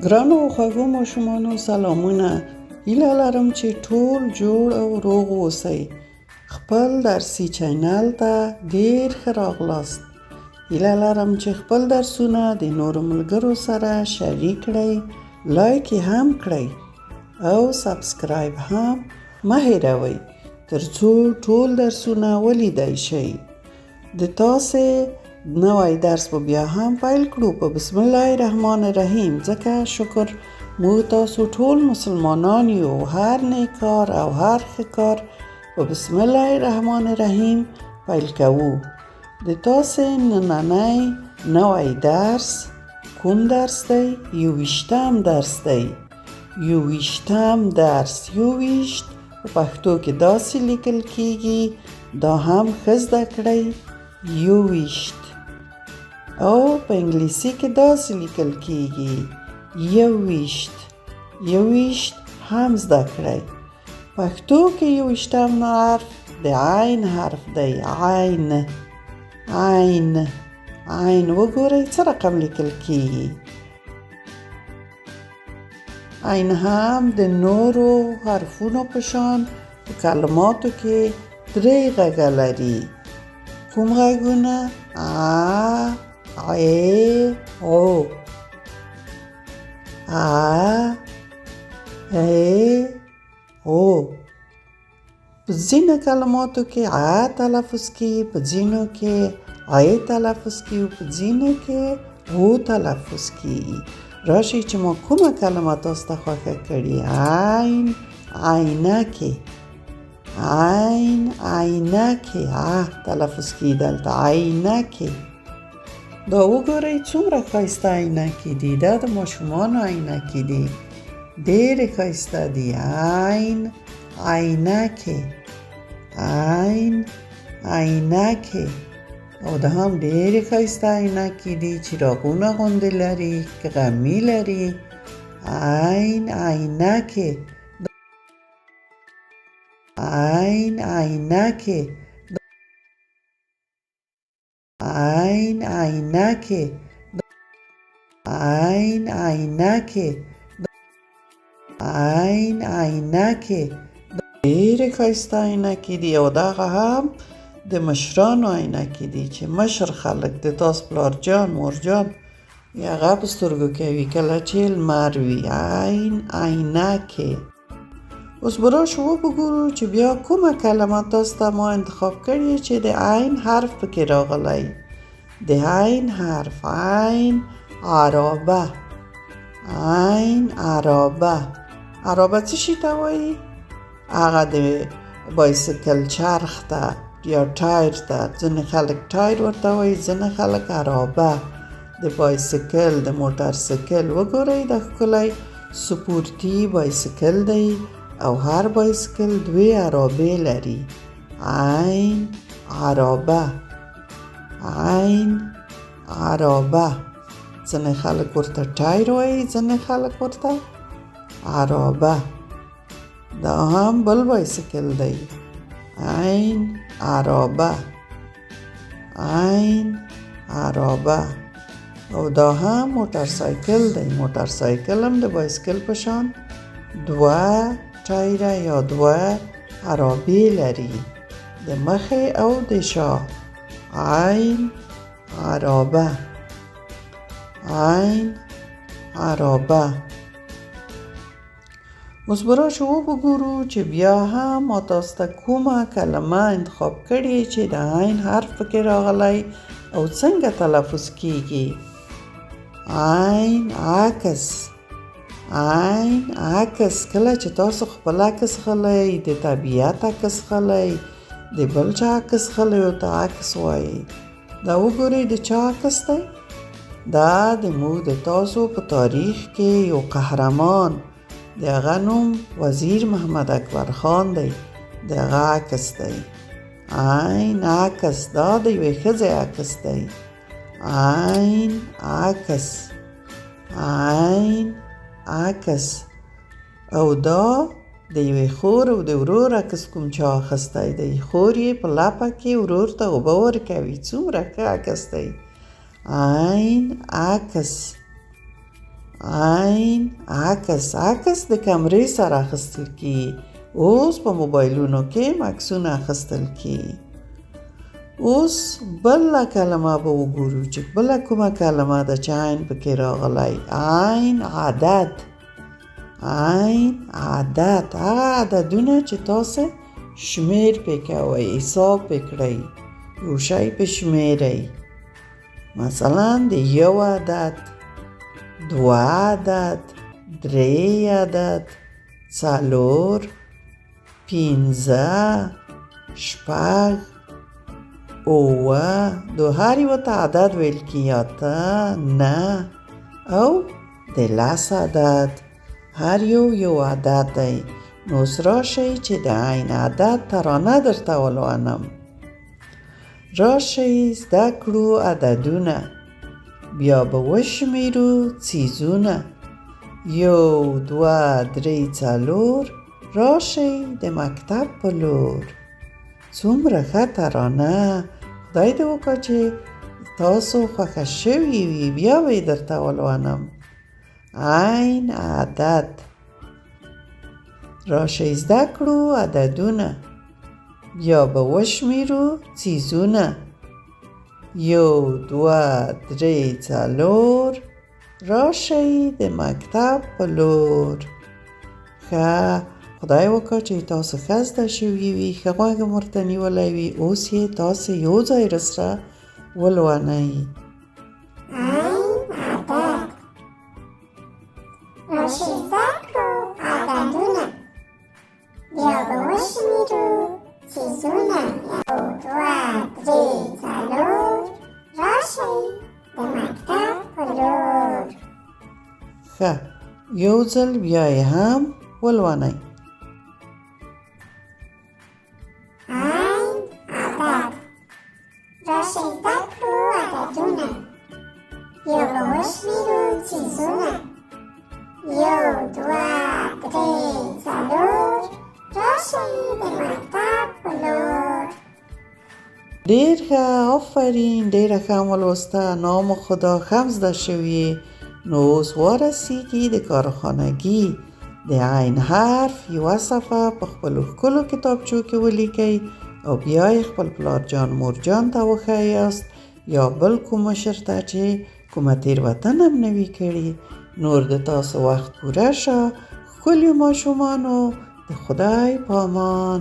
ګرانو خوږو ماشومانو سلامونه. هیله لرم چې ټول جوړ او روغ اوسئ. خپل درسي چینل ته ډیر ښه راغلاست. هیله لرم چې خپل درسونه د نورو ملګرو سره شریک کړئ، لایک یې هم کړئ او سبسکرایب هم مه هیروئ ترڅو ټول درسونه ولیدای شئ. د تاسې نوی درس به بیا هم پیل کړو په بسم الله الرحمن الرحیم، ځکه شکر موږ تاسو ټول مسلمانان یو. هر نیک کار او هر ښه کار په بسم الله الرحمن الرحیم پیل کوو. د تاسې نننی نوی درس کوم درس دی؟ 21م درس دی. 21م درس 21 په پښتو کې داسې لیکل کیږي، دا هم ښه زده کړئ 21. او په انګلیسي کې داسې لیکل کیږي 21. 21 هم زده کړئ. پښتو کې 21م حرف د عین حرف دی. عین عین عین وګورئ څه رقم لیکل کیږي. عین هم د نورو حرفونو په شان په کلماتو کې 3 غږه لري. کوم غږونه؟ ای او ای او. په ځینو کلماتو کې تلفظ کیږي، په ځینو کې ای تلفظ کیږي، په ځینو کې او تلفظ کیږي. راشئ چې ما کومه کلمه تاسو ته خوښه کړي. عین عینکې، عین عینکې تلفظ کیږي دلته عینکې. دا وګورئ څومره ښایسته عینکې دي. دا د ماشومانو عینکې دي، ډېرې ښایسته دي. عین عینکې، عین عینکې. او دا هم ډېرې ښایسته عینکې دي، چراغونه غوندې لري، غمي لري. عین عینکې، عین عینکې، عین عینکې، عین عینکې، عین عینکې. ډېرې ښایسته عینکې دي. او دغه هم د مشرانو عینکې دي چې مشر خلک د تاسو پلار جان مور جان هغه په سترګو کوي کله چې لمر وي. عین عینکې. اوس به راشو وګورو چې بیا کومه کلمه تاسو ته ما انتخاب کړې چې د عین حرف پکې راغلی. د عین حرف عین عرابه. عین عرابه. عرابه څه شي ته وایي؟ هغه د بایسکل چرخ ته یا ټایر ته. ځینې خلک ټایر ورته وایي، ځینې خلک عرابه. د بایسکل د موټر سایکل وګورئ دا ښکلی سپورتي بایسکل دی او هر بایسکل 2 عرابې لري. عین عرابه، عین عرابه. ځینې خلک ورته ټایر وایي، ځینې خلک ورته عرابه. دا هم بل بایسکل دی. عین عرابه، عین عرابه. او دا هم موټر سایکل دی. موټر سایکل هم د بایسکل په شان 2 ټایره یا 2 عرابې لري، د مخې او د شا. عین عرابه، عین عرابه. اوس به راشو وګورو چې بیا هم ما تاسو ته کومه کلمه انتخاب کړې چې د عین حرف پکې راغلی او څنګه تلفظ کیږي. عین عکس، عین عکس. کله چې تاسو خپل عکس خلی، د طبیعت عکس خلی، د بل چا عکس خلی او ته عکس وایي. دا وګورئ د چا عکس دی؟ دا د موږ د تاسو په تاریخ کې یو قهرمان، د هغه نوم وزیر محمد اکبر خان دی، د هغه عکس دی. عین عکس. دا د یوې ښځې عکس دی. عین عکس، عین عکس. او دا د یوې خور او د ورور عکس کوم چا اخیستی دی. خور یې په لپه کې ورور ته اوبه ورکوي. څومره ښه عکس دی. عین عکس، عین عکس د کمرې سره اخیستل کیږي. اوس په موبایلونو کې عکسونه اخیستل کیږي. اوس بله کلمه به وګورو چې بله کومه کلمه ده چې عین پکې راغلی. عین عدد. عین عدد هغه عددونه چې تاسو شمیر پې کوئ، حساب پې کړئ، یو شی پې شمیرئ. مثلا د یو عدد، دوه عدد، درې عدد، څلور، پنځه، شپږ، اووه، د هر یو ته عدد ویل کیږي. اته، نه او د لس عدد. هر یو عدد دی. نو اوس راشئ چې د عین عدد ترانه درته ولولم. راشئ زده کړو عددونه، بیا به وشمیرو څیزونه. یو، دوه، درې، څلور، راشئ د مکتب په لور. څومره ښه ترانه. خدای دې وکړه چې تاسو خوښه شوي وي. بیا به یې درته ولولم. عین عدد. راشئ زده کړو عددونه، بیا به وشمیرو څیزونه. یو، دوه، درې، څلور، راشئ د مکتب په لور. ښه، خدای وکړه چې تاسو ښه زده شوي وي، ښه غوږ مو ورته نیولی وي. اوس یې تاسو یو ځای راسره ولولئ. راشئ زده کړو عددونه، بیا به وشمیرو څیزونه. یو، دوه، درې، څلور، راشئ د مکتب په لور. ښه، یو ځل بیا یې هم ولولئ. عین عدد. راشئ زده کړو عددونه، بیا به وشمیرو څیزونه. یو، دوه، درې، څلور، راشئ د مکتب په لور. ډېر ښه، آفرین، ډېره ښه مو لوسته. نام خدا ښه زده شوي. نو اوس ورسیږي د کارخانګي. د عین حرف یوه صفحه په خپلو ښکلو کتابچو کې ولیکئ او بیا یې خپل پلار جان مور جان ته وښایاست یا بل کوم مشر ته چې کومه تېروتنه هم نه وي کړې. نور د تاسو وخت پوره شه. ښکلیو ماشومانو، د خدای په امان.